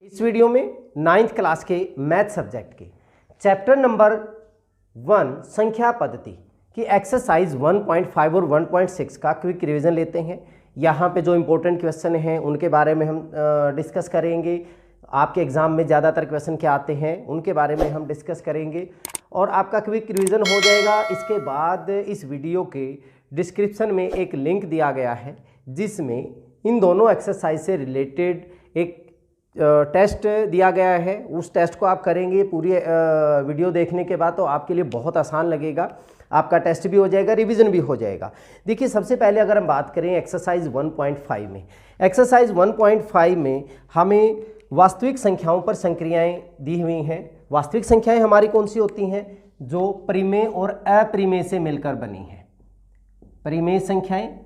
इस वीडियो में 9th class के मैथ सब्जेक्ट के चैप्टर नंबर 1 संख्या पद्धति की एक्सरसाइज 1.5 और 1.6 का क्विक रिवीजन लेते हैं। यहाँ पे जो इम्पोर्टेंट क्वेश्चन हैं उनके बारे में हम डिस्कस करेंगे। आपके एग्ज़ाम में ज़्यादातर क्वेश्चन क्या आते हैं उनके बारे में हम डिस्कस करेंगे और आपका क्विक रिवीजन हो जाएगा। इसके बाद इस वीडियो के डिस्क्रिप्शन में एक लिंक दिया गया है जिसमें इन दोनों एक्सरसाइज से रिलेटेड एक टेस्ट दिया गया है। उस टेस्ट को आप करेंगे पूरी वीडियो देखने के बाद तो आपके लिए बहुत आसान लगेगा। आपका टेस्ट भी हो जाएगा, रिवीजन भी हो जाएगा। देखिए, सबसे पहले अगर हम बात करें एक्सरसाइज 1.5 में, एक्सरसाइज 1.5 में हमें वास्तविक संख्याओं पर संक्रियाएं दी हुई हैं। वास्तविक संख्याएं हमारी कौन सी होती हैं? जो परिमेय और अपरिमेय से मिलकर बनी हैं। परिमेय संख्याएं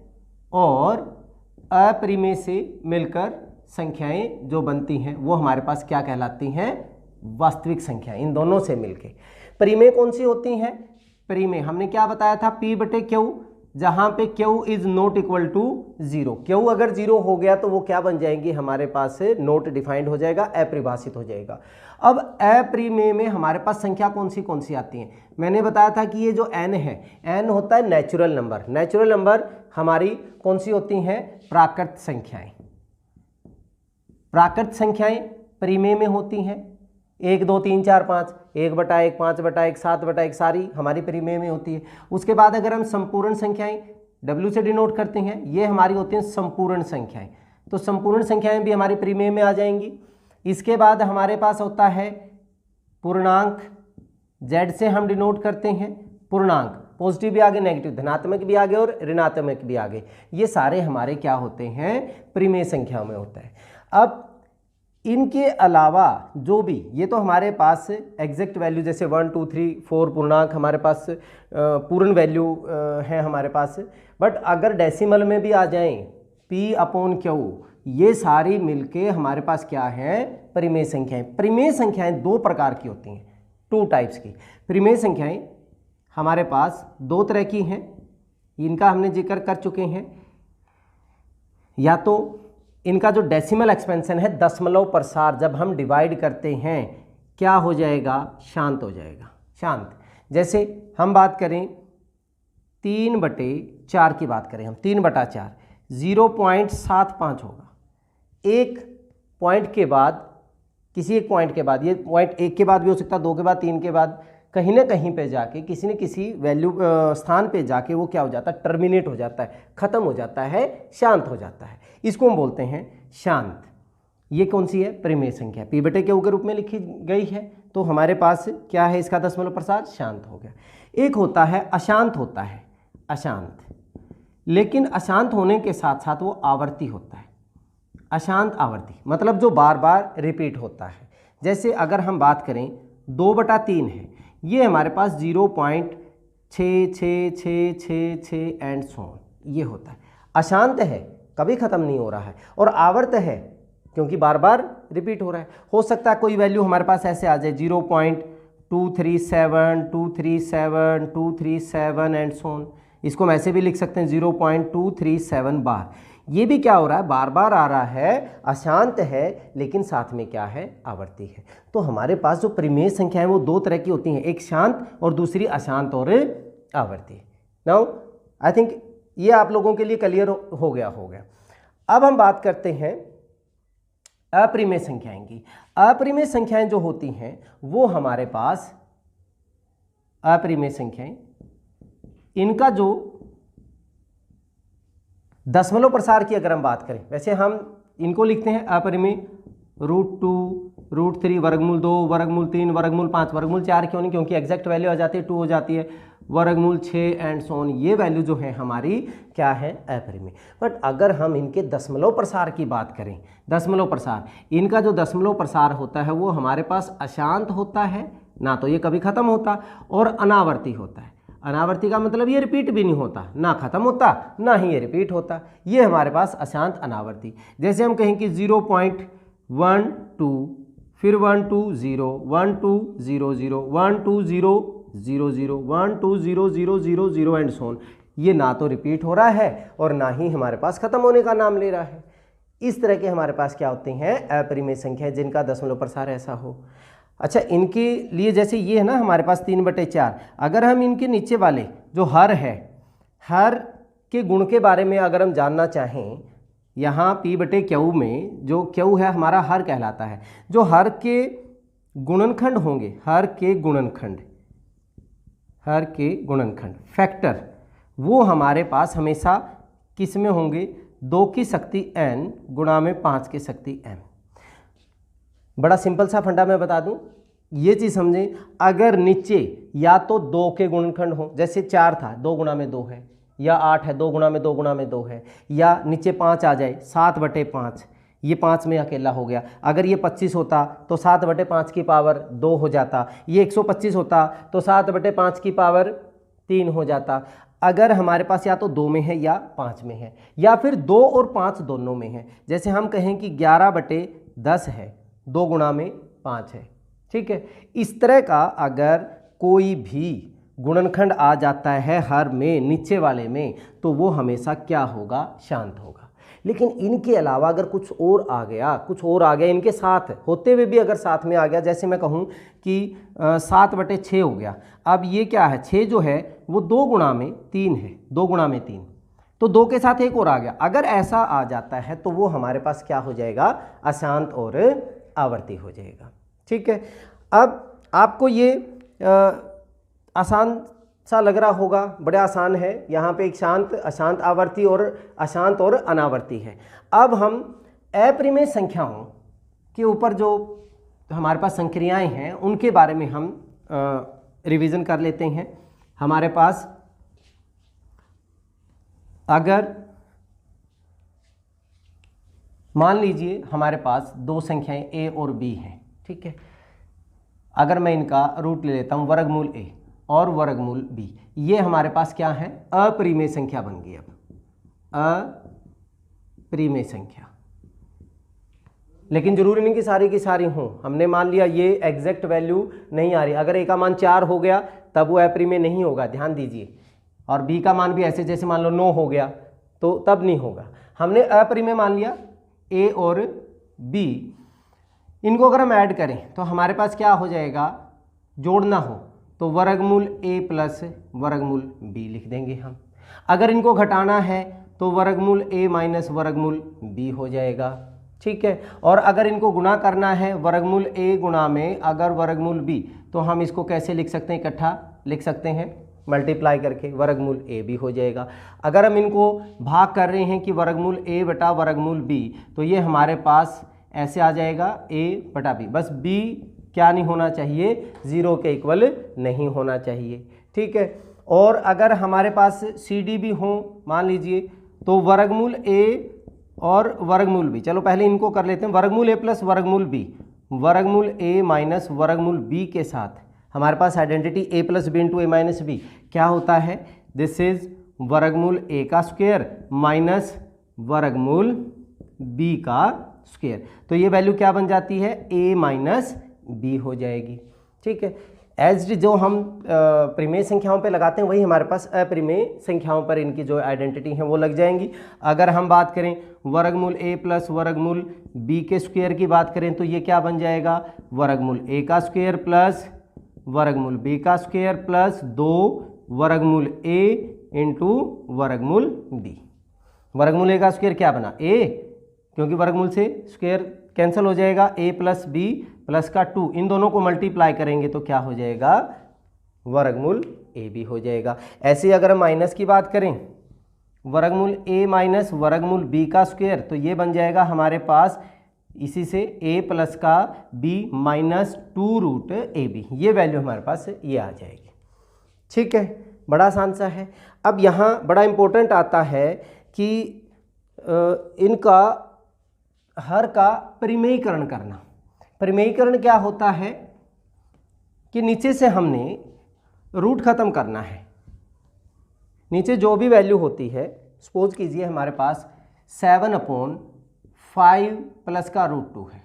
और अपरिमेय से मिलकर संख्याएं जो बनती हैं वो हमारे पास क्या कहलाती हैं? वास्तविक संख्याएं। इन दोनों से मिलके परिमेय कौन सी होती हैं? परिमेय हमने क्या बताया था? P/Q, जहां पे Q is not equal to 0। Q अगर 0 हो गया तो वो क्या बन जाएंगी? हमारे पास नोट डिफाइंड हो जाएगा, अपरिभाषित हो जाएगा। अब अपरिमेय में हमारे पास संख्या कौन सी आती हैं? मैंने बताया था कि ये जो n है, n होता है नेचुरल नंबर। नेचुरल नंबर हमारी कौन सी होती हैं? प्राकृत संख्याएं। प्राकृत संख्याएं परिमेय में होती हैं। 1 2 3 4 5, 1/1, 5/1, 7/1 सारी हमारी परिमेय में होती है। उसके बाद अगर हम संपूर्ण संख्याएं W से डिनोट करते हैं, ये हमारी होती हैं संपूर्ण संख्याएं। तो संपूर्ण संख्याएं भी हमारी परिमेय में आ जाएंगी। इसके बाद हमारे पास होता है पूर्णांक, Z से हम डिनोट करते हैं पूर्णांक। पॉजिटिव भी आगे, नेगेटिव, धनात्मक भी आगे और ऋणात्मक भी आगे। ये सारे हमारे क्या होते हैं? परिमेय संख्याओं में होता है। अब इनके अलावा जो भी, ये तो हमारे पास एग्जैक्ट वैल्यू जैसे 1 2 3 4 पूर्णांक हमारे पास पूर्ण वैल्यू है हमारे पास। बट अगर डेसिमल में भी आ जाएं P/Q, ये सारी मिलके हमारे पास क्या है? परिमेय संख्याएं। परिमेय संख्याएं दो प्रकार की होती हैं, 2 टाइप्स की। परिमेय संख्याएं हमारे पास 2 तरह की हैं, इनका हमने जिक्र कर चुके हैं। या तो इनका जो डेसिमल एक्सपेंशन है, दशमलव प्रसार, जब हम डिवाइड करते हैं क्या हो जाएगा? शांत हो जाएगा, शांत। जैसे हम बात करें 3/4 की बात करें हम, 3/4 0.75 होगा। एक पॉइंट के बाद, किसी एक पॉइंट के बाद, ये पॉइंट 1 के बाद भी हो सकता है, 2 के बाद, 3 के बाद, कहीं ना कहीं पे जाके किसी न किसी वैल्यू स्थान पे जाके वो क्या हो जाता है? टर्मिनेट हो जाता है, ख़त्म हो जाता है, शांत हो जाता है। इसको हम बोलते हैं शांत। ये कौन सी है? परिमेय संख्या। P/Q के रूप में लिखी गई है। तो हमारे पास क्या है? इसका दशमलव प्रसार शांत हो गया। एक होता है अशांत, होता है अशांत, लेकिन अशांत होने के साथ साथ वो आवर्ती होता है। अशांत आवर्ती मतलब जो बार बार रिपीट होता है। जैसे अगर हम बात करें 2/3 है, ये हमारे पास 0.6666 एंड सो ऑन, ये होता है। अशांत है, कभी ख़त्म नहीं हो रहा है, और आवर्त है क्योंकि बार बार रिपीट हो रहा है। हो सकता है कोई वैल्यू हमारे पास ऐसे आ जाए 0.237 237 237 एंड सो ऑन। इसको हम ऐसे भी लिख सकते हैं 0.237 बार। ये भी क्या हो रहा है? बार बार आ रहा है, अशांत है, लेकिन साथ में क्या है? आवर्ती है। तो हमारे पास जो परिमेय संख्या है वो 2 तरह की होती हैं, एक शांत और दूसरी अशांत और आवर्ती। नाउ आई थिंक ये आप लोगों के लिए क्लियर हो गया होगा। अब हम बात करते हैं अपरिमेय संख्याएं की। अपरिमेय संख्याएं जो होती हैं वो हमारे पास, अपरिमेय संख्याएं, इनका जो दशमलव प्रसार की अगर हम बात करें, वैसे हम इनको लिखते हैं अपरिमेय √2 √3 वर्गमूल 2 वर्गमूल 3 वर्गमूल 5 वर्गमूल 4 क्यों नहीं? क्योंकि एग्जैक्ट वैल्यू आ जाती है 2 हो जाती है, वर्गमूल 6 एंड सो ऑन। ये वैल्यू जो है हमारी क्या है? अपरिमेय। बट अगर हम इनके दशमलव प्रसार की बात करें, दशमलव प्रसार, इनका जो दशमलव प्रसार होता है वो हमारे पास अशांत होता है, ना तो ये कभी ख़त्म होता, और अनावर्ती होता है। अनावर्ती का मतलब ये रिपीट भी नहीं होता, ना ख़त्म होता ना ही ये रिपीट होता। ये हमारे पास अशांत अनावर्ती। जैसे हम कहें कि 0.12, फिर 1 2 0 1 2 0 0 1 2 0 0 0 1 2 0 0 0 0 एंड सो ऑन। ये ना तो रिपीट हो रहा है और ना ही हमारे पास ख़त्म होने का नाम ले रहा है। इस तरह के हमारे पास क्या होते हैं, अपरिमेय संख्या जिनका दशमलव प्रसार ऐसा हो। अच्छा, इनके लिए जैसे ये है ना हमारे पास 3/4, अगर हम इनके नीचे वाले जो हर है, हर के गुण के बारे में अगर हम जानना चाहें, यहाँ P/Q में जो Q है हमारा हर कहलाता है, जो हर के गुणनखंड होंगे, हर के गुणनखंड फैक्टर, वो हमारे पास हमेशा किस में होंगे, 2 की शक्ति n गुणा में 5 की शक्ति m। बड़ा सिंपल सा फंडा मैं बता दूं, ये चीज़ समझें, अगर नीचे या तो 2 के गुणनखंड हो, जैसे 4 था 2 गुणा में 2 है, या 8 है 2 गुणा में 2 गुणा में 2 है, या नीचे 5 आ जाए 7/5, ये 5 में अकेला हो गया। अगर ये 25 होता तो 7/5 की पावर 2 हो जाता, ये 125 होता तो 7/5 की पावर 3 हो जाता। अगर हमारे पास या तो 2 में है या 5 में है, या फिर 2 और 5 दोनों में है, जैसे हम कहें कि 11/10 है, 2 गुणा में 5 है, ठीक है। इस तरह का अगर कोई भी गुणनखंड आ जाता है हर में, नीचे वाले में, तो वो हमेशा क्या होगा, शांत होगा। लेकिन इनके अलावा अगर कुछ और आ गया इनके साथ होते हुए भी अगर साथ में आ गया, जैसे मैं कहूँ कि 7/6 हो गया, अब ये क्या है, 6 जो है वो 2 गुणा में 3 है, 2 गुणा में 3, तो 2 के साथ एक और आ गया। अगर ऐसा आ जाता है तो वो हमारे पास क्या हो जाएगा, अशांत और आवर्ती हो जाएगा, ठीक है। अब आपको ये आसान सा लग रहा होगा, बड़ा आसान है। यहाँ पे एक शांत, अशांत, आवर्ती और अशांत और अनावर्ती है। अब हम अपरिमेय संख्याओं के ऊपर जो हमारे पास संक्रियाएं हैं उनके बारे में हम रिवीजन कर लेते हैं। हमारे पास अगर मान लीजिए हमारे पास 2 संख्याएं a और b हैं, ठीक है। अगर मैं इनका रूट ले लेता हूं, वर्गमूल a और वर्गमूल b, ये हमारे पास क्या है, अपरिमेय संख्या बन गई। अब अपरिमेय संख्या, लेकिन जरूरी नहीं कि सारी की सारी हों। हमने मान लिया ये एग्जैक्ट वैल्यू नहीं आ रही, अगर a का मान 4 हो गया तब वो अपरिमेय नहीं होगा, ध्यान दीजिए। और b का मान भी ऐसे, जैसे मान लो 9 हो गया तो तब नहीं होगा। हमने अपरिमेय मान लिया a और b, इनको अगर हम ऐड करें तो हमारे पास क्या हो जाएगा, जोड़ना हो तो वर्गमूल a प्लस वर्गमूल b लिख देंगे हम। अगर इनको घटाना है तो वर्गमूल a माइनस वर्गमूल b हो जाएगा, ठीक है। और अगर इनको गुणा करना है वर्गमूल a गुणा में अगर वर्गमूल b, तो हम इसको कैसे लिख सकते हैं, इकट्ठा लिख सकते हैं, मल्टीप्लाई करके वर्गमूल a भी हो जाएगा। अगर हम इनको भाग कर रहे हैं कि वर्गमूल a बटा वर्गमूल b, तो ये हमारे पास ऐसे आ जाएगा a बटा b, बस b क्या नहीं होना चाहिए, 0 के इक्वल नहीं होना चाहिए, ठीक है। और अगर हमारे पास CD भी हो मान लीजिए, तो वर्गमूल a और वर्गमूल b, चलो पहले इनको कर लेते हैं, वर्गमूल a प्लस वर्गमूल b, वर्गमूल a माइनस वर्गमूल b के साथ हमारे पास identity a plus B into A minus B क्या होता है, दिस इज वर्गमूल a का स्क्वायर माइनस वर्गमूल b का स्क्वायर। तो ये वैल्यू क्या बन जाती है, a माइनस बी हो जाएगी, ठीक है। एज जो हम परिमेय संख्याओं पे लगाते हैं वही हमारे पास अपरिमेय संख्याओं पर इनकी जो आइडेंटिटी है वो लग जाएंगी। अगर हम बात करें वर्गमूल a प्लस वर्गमूल b के स्क्वायर की बात करें तो ये क्या बन जाएगा, वर्गमूल a का स्क्वायर प्लस वर्गमूल b का स्क्वायर प्लस 2 वर्गमूल a इंटू वर्गमूल b। वर्गमूल a का स्क्वायर क्या बना, a, क्योंकि वर्गमूल से स्क्वायर कैंसिल हो जाएगा, a प्लस b प्लस का 2, इन दोनों को मल्टीप्लाई करेंगे तो क्या हो जाएगा, वर्गमूल a भी हो जाएगा। ऐसे अगर हम माइनस की बात करें, वर्गमूल a माइनस वर्गमूल b का स्क्वायर, तो ये बन जाएगा हमारे पास इसी से a प्लस का b minus 2 root a b, ये वैल्यू हमारे पास ये आ जाएगी, ठीक है। बड़ा आसान सा है। अब यहाँ बड़ा इम्पोर्टेंट आता है कि इनका हर का परिमेयीकरण करना। परिमेयीकरण क्या होता है कि नीचे से हमने रूट ख़त्म करना है, नीचे जो भी वैल्यू होती है, सपोज कीजिए हमारे पास 7/5 प्लस का रूट 2 है,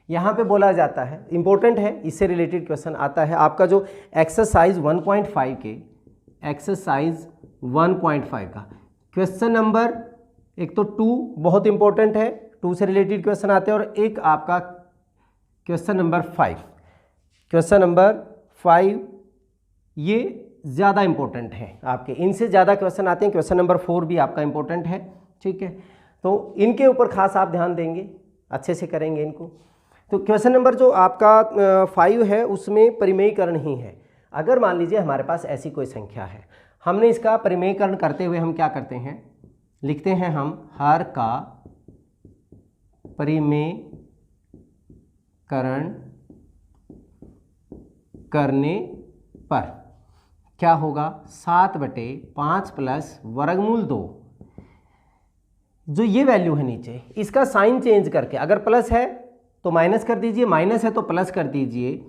यहाँ पे बोला जाता है, इंपॉर्टेंट है, इससे रिलेटेड क्वेश्चन आता है आपका जो एक्सरसाइज 1.5 के एक्सरसाइज 1.5 का क्वेश्चन नंबर, एक तो 2 बहुत इंपॉर्टेंट है, 2 से रिलेटेड क्वेश्चन आते हैं और एक आपका क्वेश्चन नंबर 5। क्वेश्चन नंबर 5 ये ज़्यादा इंपॉर्टेंट है आपके, इनसे ज़्यादा क्वेश्चन आते हैं। क्वेश्चन नंबर 4 भी आपका इंपॉर्टेंट है, ठीक है, तो इनके ऊपर खास आप ध्यान देंगे, अच्छे से करेंगे इनको। तो क्वेश्चन नंबर जो आपका 5 है उसमें परिमेयीकरण ही है। अगर मान लीजिए हमारे पास ऐसी कोई संख्या है, हमने इसका परिमेयीकरण करते हुए हम क्या करते हैं, लिखते हैं हम हर का परिमेयीकरण करने पर क्या होगा, 7/5 प्लस वर्गमूल 2। जो ये वैल्यू है नीचे, इसका साइन चेंज करके, अगर प्लस है तो माइनस कर दीजिए, माइनस है तो प्लस कर दीजिए,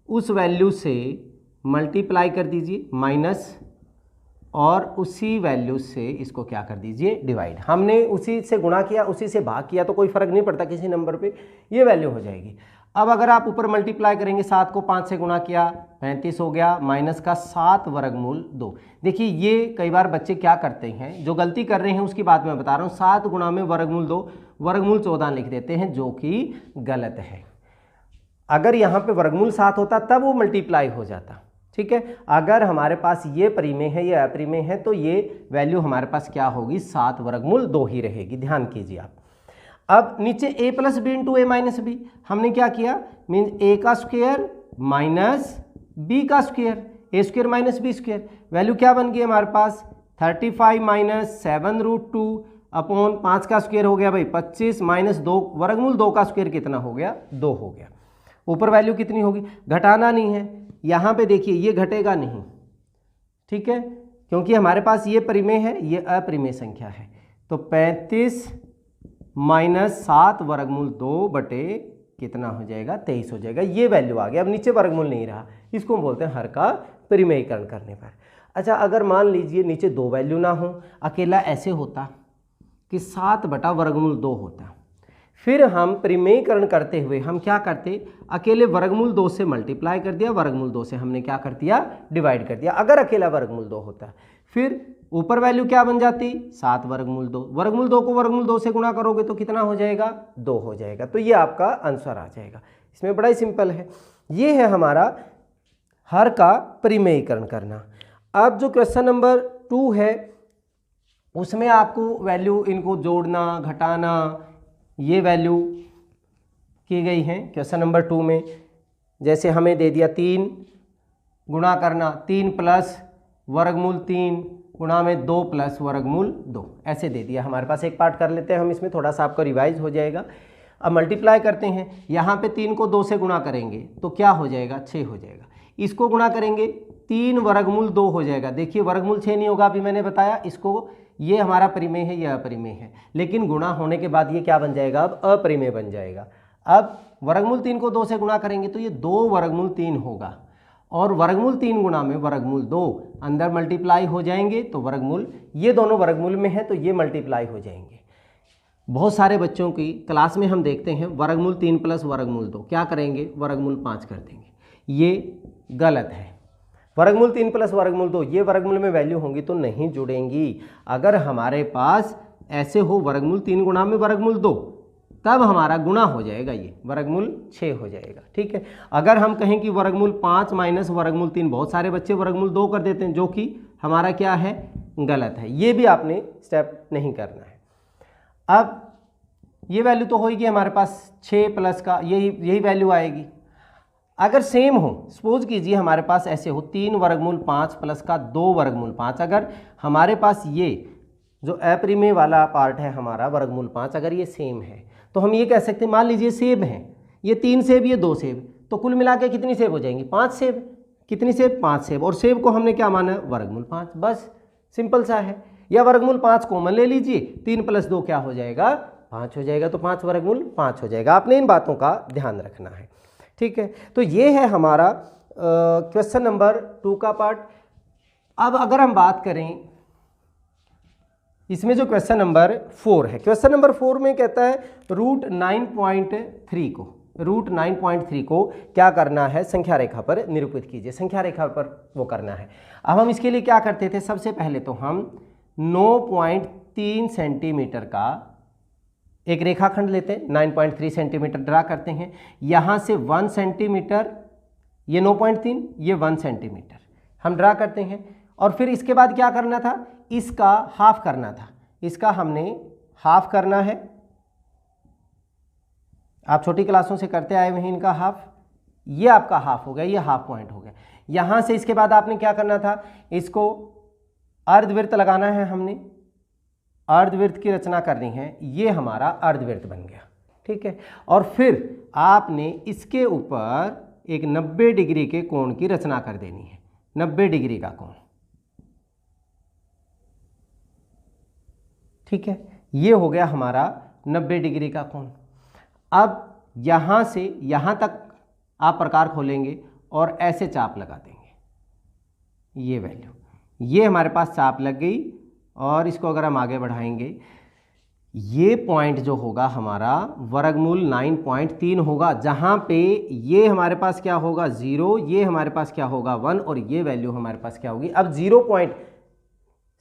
उस वैल्यू से मल्टीप्लाई कर दीजिए माइनस, और उसी वैल्यू से इसको क्या कर दीजिए, डिवाइड। हमने उसी से गुणा किया, उसी से भाग किया, तो कोई फर्क नहीं पड़ता किसी नंबर पे, ये वैल्यू हो जाएगी। अब अगर आप ऊपर मल्टीप्लाई करेंगे, 7 को 5 से गुणा किया 35 हो गया, माइनस का 7 वर्गमूल 2। देखिए ये कई बार बच्चे क्या करते हैं, जो गलती कर रहे हैं उसकी बात मैं बता रहा हूँ, 7 गुणा में वर्गमूल 2 वर्गमूल 14 लिख देते हैं, जो कि गलत है। अगर यहाँ पे वर्गमूल 7 होता तब वो मल्टीप्लाई हो जाता, ठीक है। अगर हमारे पास ये परिमेय है, ये अपरिमेय है, तो ये वैल्यू हमारे पास क्या होगी, 7 वर्गमूल 2 ही रहेगी, ध्यान कीजिए आप। अब नीचे a plus B into A minus b, हमने क्या किया, मीन्स a का स्क्वायर माइनस b का square, a square minus b square, value क्या बन गई हमारे पास, 35 माइनस 7√2 अपॉन 5 का स्क्वायर हो गया भाई 25, माइनस 2 वर्गमूल 2 का स्क्वायर कितना हो गया, 2 हो गया। ऊपर वैल्यू कितनी होगी, घटाना नहीं है, यहाँ पे देखिए ये घटेगा नहीं, ठीक है, क्योंकि हमारे पास ये परिमेय है, ये अपरिमेय संख्या है। तो 35 माइनस 7 वर्गमूल 2 बटे कितना हो जाएगा, 23 हो जाएगा, ये वैल्यू आ गया। अब नीचे वर्गमूल नहीं रहा, इसको हम बोलते हैं हर का परिमेयीकरण करने पर। अच्छा, अगर मान लीजिए नीचे 2 वैल्यू ना हो, अकेला ऐसे होता कि 7 बटा वर्गमूल 2 होता, फिर हम परिमेयीकरण करते हुए हम क्या करते, अकेले वर्गमूल 2 से मल्टीप्लाई कर दिया, वर्गमूल 2 से हमने क्या कर दिया, डिवाइड कर दिया। अगर अकेला वर्गमूल 2 होता, फिर ऊपर वैल्यू क्या बन जाती, 7 वर्गमूल 2, वर्गमूल 2 को वर्गमूल 2 से गुणा करोगे तो कितना हो जाएगा, 2 हो जाएगा। तो ये आपका आंसर आ जाएगा। इसमें बड़ा ही सिंपल है, ये है हमारा हर का परिमेयीकरण करना। अब जो क्वेश्चन नंबर 2 है उसमें आपको वैल्यू इनको जोड़ना घटाना ये वैल्यू की गई हैं। क्वेश्चन नंबर 2 में जैसे हमें दे दिया 3 गुणा करना 3 प्लस वर्गमूल 3 गुणा में 2 प्लस वर्गमूल 2, ऐसे दे दिया हमारे पास। एक पार्ट कर लेते हैं हम, इसमें थोड़ा सा आपका रिवाइज हो जाएगा। अब मल्टीप्लाई करते हैं, यहाँ पे 3 को 2 से गुणा करेंगे तो क्या हो जाएगा, 6 हो जाएगा। इसको गुणा करेंगे 3 वर्गमूल 2 हो जाएगा। देखिए वर्गमूल 6 नहीं होगा, अभी मैंने बताया इसको, ये हमारा परिमेय है, यह अपरिमेय है, लेकिन गुणा होने के बाद ये क्या बन जाएगा, अब अपरिमेय बन जाएगा। अब वर्गमूल 3 को 2 से गुणा करेंगे तो ये 2 वर्गमूल 3 होगा, और वर्गमूल 3 गुणा में वर्गमूल 2 अंदर मल्टीप्लाई हो जाएंगे, तो वर्गमूल, ये दोनों वर्गमूल में है तो ये मल्टीप्लाई हो जाएंगे। बहुत सारे बच्चों की क्लास में हम देखते हैं वर्गमूल 3 प्लस वर्गमूल 2 क्या करेंगे, वर्गमूल 5 कर देंगे, ये गलत है। वर्गमूल 3 प्लस वर्गमूल 2 ये वर्गमूल में वैल्यू होंगी तो नहीं जुड़ेंगी। अगर हमारे पास ऐसे हो वर्गमूल 3 गुणा में वर्गमूल 2, तब हमारा गुणा हो जाएगा, ये वर्गमूल 6 हो जाएगा, ठीक है। अगर हम कहें कि वर्गमूल 5 माइनस वर्गमूल 3, बहुत सारे बच्चे वर्गमूल 2 कर देते हैं, जो कि हमारा क्या है, गलत है। ये भी आपने स्टेप नहीं करना है। अब ये वैल्यू तो होगी हमारे पास 6 प्लस का, यही वैल्यू आएगी। अगर सेम हो, सपोज कीजिए हमारे पास ऐसे हो 3 वर्गमूल 5 प्लस का 2 वर्गमूल 5, अगर हमारे पास ये जो अपरिमेय वाला पार्ट है हमारा वर्गमूल 5, अगर ये सेम है तो हम ये कह सकते हैं, मान लीजिए सेब है, ये 3 सेब ये 2 सेब, तो कुल मिला के कितनी सेब हो जाएंगी, 5 सेब। कितनी सेब, 5 सेब, और सेब को हमने क्या माना, वर्गमूल 5, बस सिंपल सा है। या वर्गमूल 5 कॉमन ले लीजिए, 3 प्लस 2 क्या हो जाएगा, 5 हो जाएगा, तो 5 वर्गमूल 5 हो जाएगा। आपने इन बातों का ध्यान रखना है, ठीक है। तो ये है हमारा क्वेश्चन नंबर 2 का पार्ट। अब अगर हम बात करें इसमें जो क्वेश्चन नंबर 4 है, क्वेश्चन नंबर 4 में कहता है रूट 9.3 को क्या करना है, संख्या रेखा पर निरूपित कीजिए। संख्या रेखा पर वो करना है। अब हम इसके लिए क्या करते थे, सबसे पहले तो हम 9.3 सेंटीमीटर का एक रेखाखंड लेते हैं, 9.3 सेंटीमीटर ड्रा करते हैं। यहाँ से 1 सेंटीमीटर, ये 9.3, ये 1 सेंटीमीटर हम ड्रा करते हैं। और फिर इसके बाद क्या करना था, इसका हाफ करना था, इसका हमने हाफ करना है। आप छोटी क्लासों से करते आए हुए हैं इनका हाफ, ये आपका हाफ हो गया, ये हाफ पॉइंट हो गया। यहाँ से इसके बाद आपने क्या करना था, इसको अर्धवृत्त लगाना है, हमने अर्धवृत्त की रचना करनी है, ये हमारा अर्धवृत्त बन गया, ठीक है। और फिर आपने इसके ऊपर एक 90 डिग्री के कोण की रचना कर देनी है, 90 डिग्री का कोण, ठीक है। ये हो गया हमारा 90 डिग्री का कोण। अब यहाँ से यहाँ तक आप प्रकार खोलेंगे और ऐसे चाप लगा देंगे, ये वैल्यू, ये हमारे पास चाप लग गई। और इसको अगर हम आगे बढ़ाएंगे, ये पॉइंट जो होगा हमारा वर्गमूल 9.3 होगा, जहाँ पे ये हमारे पास क्या होगा 0, ये हमारे पास क्या होगा 1 और ये वैल्यू हमारे पास क्या होगी। अब 0 पॉइंट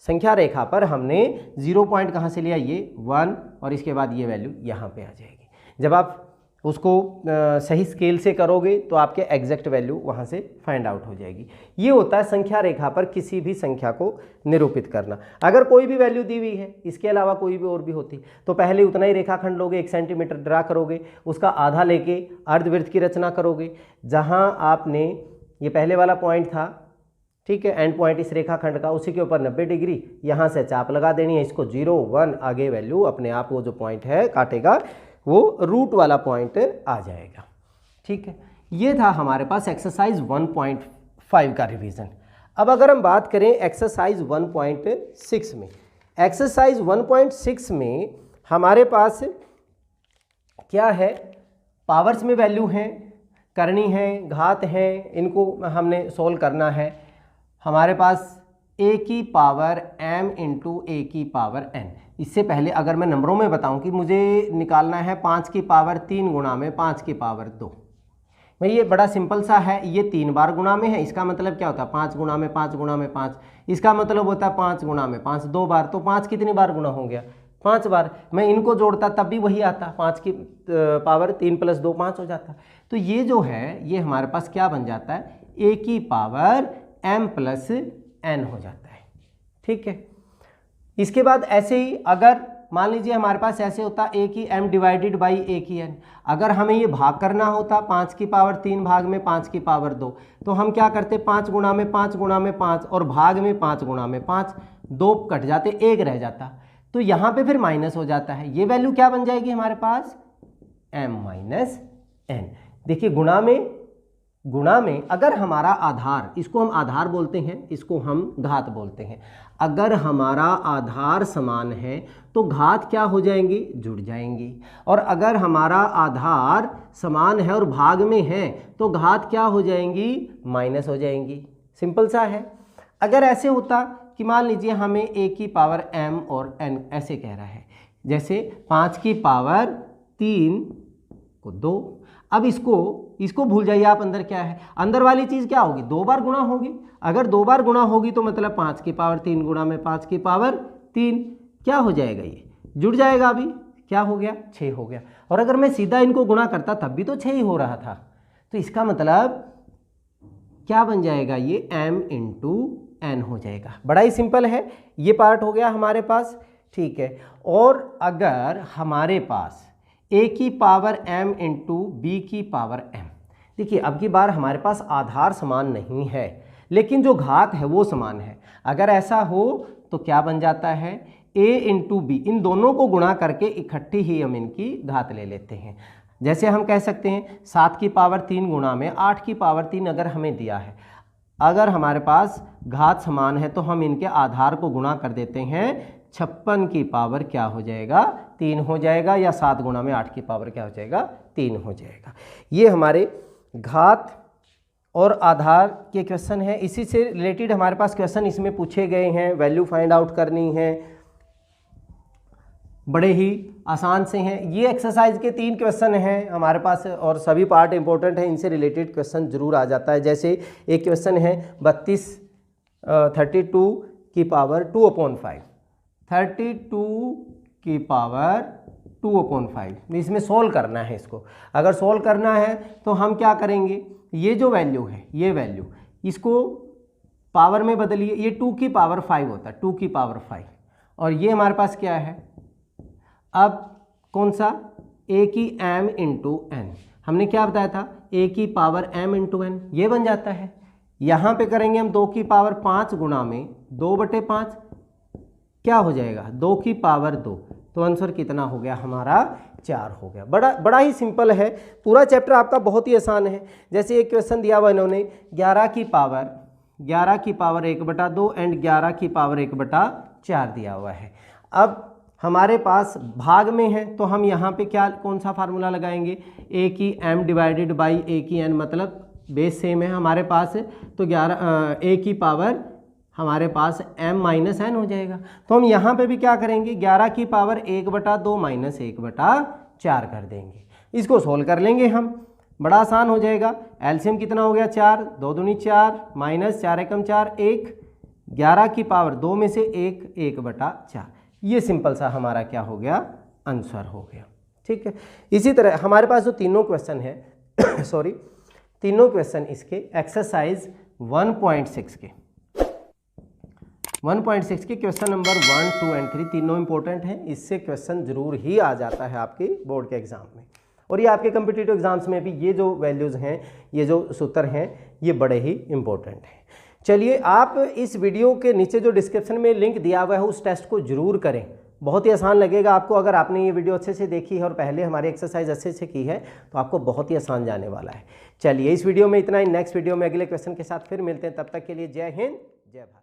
संख्या रेखा पर हमने 0 पॉइंट कहाँ से लिया, ये 1 और इसके बाद ये वैल्यू यहाँ पे आ जाएगी। जब आप उसको सही स्केल से करोगे तो आपके एग्जैक्ट वैल्यू वहाँ से फाइंड आउट हो जाएगी। ये होता है संख्या रेखा पर किसी भी संख्या को निरूपित करना। अगर कोई भी वैल्यू दी हुई है, इसके अलावा कोई भी और भी होती, तो पहले उतना ही रेखाखंड लोगे, 1 सेंटीमीटर ड्रा करोगे, उसका आधा लेके अर्धवृत्त की रचना करोगे। जहाँ आपने ये पहले वाला पॉइंट था, ठीक है, एंड पॉइंट इस रेखाखंड का, उसी के ऊपर 90 डिग्री यहाँ से चाप लगा देनी है। इसको 0, 1 आगे वैल्यू अपने आप वो जो पॉइंट है काटेगा, वो रूट वाला पॉइंट आ जाएगा, ठीक है। ये था हमारे पास एक्सरसाइज 1.5 का रिवीजन। अब अगर हम बात करें एक्सरसाइज 1.6 में, एक्सरसाइज 1.6 में हमारे पास क्या है, पावर्स में वैल्यू हैं, करनी है, घात है, इनको हमने सोल्व करना है। हमारे पास a की पावर m इंटू a की पावर n। इससे पहले अगर मैं नंबरों में बताऊं कि मुझे निकालना है 5 की पावर 3 गुणा में 5 की पावर 2, भाई ये बड़ा सिंपल सा है, ये 3 बार गुणा में है, इसका मतलब क्या होता है 5 गुणा में 5 गुणा में 5, इसका मतलब होता है 5 गुणा में 5 2 बार, तो 5 कितनी बार गुणा हो गया 5 बार। मैं इनको जोड़ता तब भी वही आता, 5 की पावर 3 + 2 5 हो जाता। तो ये जो है ये हमारे पास क्या बन जाता है, a की पावर m + n हो जाता है, ठीक है। इसके बाद ऐसे ही अगर मान लीजिए हमारे पास ऐसे होता a की m डिवाइडेड बाई a की n, अगर हमें ये भाग करना होता 5 की पावर 3 भाग में 5 की पावर 2, तो हम क्या करते 5 गुणा में 5 गुणा में 5 और भाग में 5 गुणा में 5, 2 कट जाते 1 रह जाता, तो यहाँ पे फिर माइनस हो जाता है। ये वैल्यू क्या बन जाएगी हमारे पास m - n। देखिए गुणा में अगर हमारा आधार, इसको हम आधार बोलते हैं, इसको हम घात बोलते हैं, अगर हमारा आधार समान है तो घात क्या हो जाएंगी, जुड़ जाएंगी। और अगर हमारा आधार समान है और भाग में है तो घात क्या हो जाएंगी, माइनस हो जाएंगी। सिंपल सा है। अगर ऐसे होता कि मान लीजिए हमें a की पावर m और n ऐसे कह रहा है, जैसे 5 की पावर 3 को 2, अब इसको भूल जाइए आप, अंदर क्या है, अंदर वाली चीज़ क्या होगी 2 बार गुणा होगी। अगर 2 बार गुणा होगी तो मतलब 5 की पावर 3 गुणा में 5 की पावर 3 क्या हो जाएगा, ये जुड़ जाएगा। अभी क्या हो गया 6 हो गया। और अगर मैं सीधा इनको गुणा करता तब भी तो 6 ही हो रहा था, तो इसका मतलब क्या बन जाएगा, ये m × n हो जाएगा। बड़ा ही सिंपल है, ये पार्ट हो गया हमारे पास, ठीक है। और अगर हमारे पास a की पावर m इंटू b की पावर m, देखिए अब की बार हमारे पास आधार समान नहीं है लेकिन जो घात है वो समान है। अगर ऐसा हो तो क्या बन जाता है, a इंटू b, इन दोनों को गुणा करके इकट्ठी ही हम इनकी घात ले लेते हैं। जैसे हम कह सकते हैं 7 की पावर 3 गुणा में 8 की पावर 3 अगर हमें दिया है, अगर हमारे पास घात समान है तो हम इनके आधार को गुणा कर देते हैं, 56 की पावर क्या हो जाएगा 3 हो जाएगा, या 7 गुणा में 8 की पावर क्या हो जाएगा 3 हो जाएगा। ये हमारे घात और आधार के क्वेश्चन है। इसी से रिलेटेड हमारे पास क्वेश्चन इसमें पूछे गए हैं, वैल्यू फाइंड आउट करनी है, बड़े ही आसान से हैं। ये एक्सरसाइज के 3 क्वेश्चन हैं हमारे पास और सभी पार्ट इंपॉर्टेंट हैं, इनसे रिलेटेड क्वेश्चन जरूर आ जाता है। जैसे एक क्वेश्चन है 32 की पावर 2/5, 32 की पावर 2/5। इसमें सोल्व करना है इसको। अगर सोल्व करना है तो हम क्या करेंगे, ये जो वैल्यू है, ये वैल्यू इसको पावर में बदलिए। ये 2 की पावर 5 होता है, 2 की पावर 5, और ये हमारे पास क्या है अब, कौन सा, a की m इंटू n। हमने क्या बताया था, a की पावर m इंटू n, ये बन जाता है। यहाँ पे करेंगे हम 2 की पावर 5 गुणा में 2/5, क्या हो जाएगा 2 की पावर 2, तो आंसर कितना हो गया हमारा 4 हो गया। बड़ा ही सिंपल है, पूरा चैप्टर आपका बहुत ही आसान है। जैसे एक क्वेश्चन दिया हुआ इन्होंने 11 की पावर 1/2 एंड 11 की पावर 1/4 दिया हुआ है। अब हमारे पास भाग में है तो हम यहाँ पे क्या, कौन सा फार्मूला लगाएंगे, a की m डिवाइडेड बाई a की n, मतलब बेस सेम है हमारे पास, तो 11 a की पावर हमारे पास m माइनस n हो जाएगा। तो हम यहाँ पे भी क्या करेंगे, 11 की पावर 1/2 माइनस 1/4 कर देंगे। इसको सोल्व कर लेंगे हम, बड़ा आसान हो जाएगा। एलसीएम कितना हो गया 4, 2 दूनी 4 माइनस 4 एकम 4 1, 11 की पावर 2 में से 1 1/4। ये सिंपल सा हमारा क्या हो गया, आंसर हो गया। ठीक है, इसी तरह हमारे पास जो तीनों क्वेश्चन है सॉरी, तीनों क्वेश्चन इसके एक्सरसाइज 1.6 के 1.6 के क्वेश्चन नंबर 1, 2 एंड 3 तीनों इंपॉर्टेंट हैं। इससे क्वेश्चन जरूर ही आ जाता है आपके बोर्ड के एग्जाम में, और ये आपके कम्पिटिटिव एग्जाम्स में भी ये जो वैल्यूज़ हैं, ये जो सूत्र हैं, ये बड़े ही इंपॉर्टेंट हैं। चलिए, आप इस वीडियो के नीचे जो डिस्क्रिप्शन में लिंक दिया हुआ है उस टेस्ट को जरूर करें, बहुत ही आसान लगेगा आपको। अगर आपने ये वीडियो अच्छे से देखी है और पहले हमारी एक्सरसाइज अच्छे से की है तो आपको बहुत ही आसान जाने वाला है। चलिए, इस वीडियो में इतना ही, नेक्स्ट वीडियो में अगले क्वेश्चन के साथ फिर मिलते हैं। तब तक के लिए जय हिंद, जय भारत।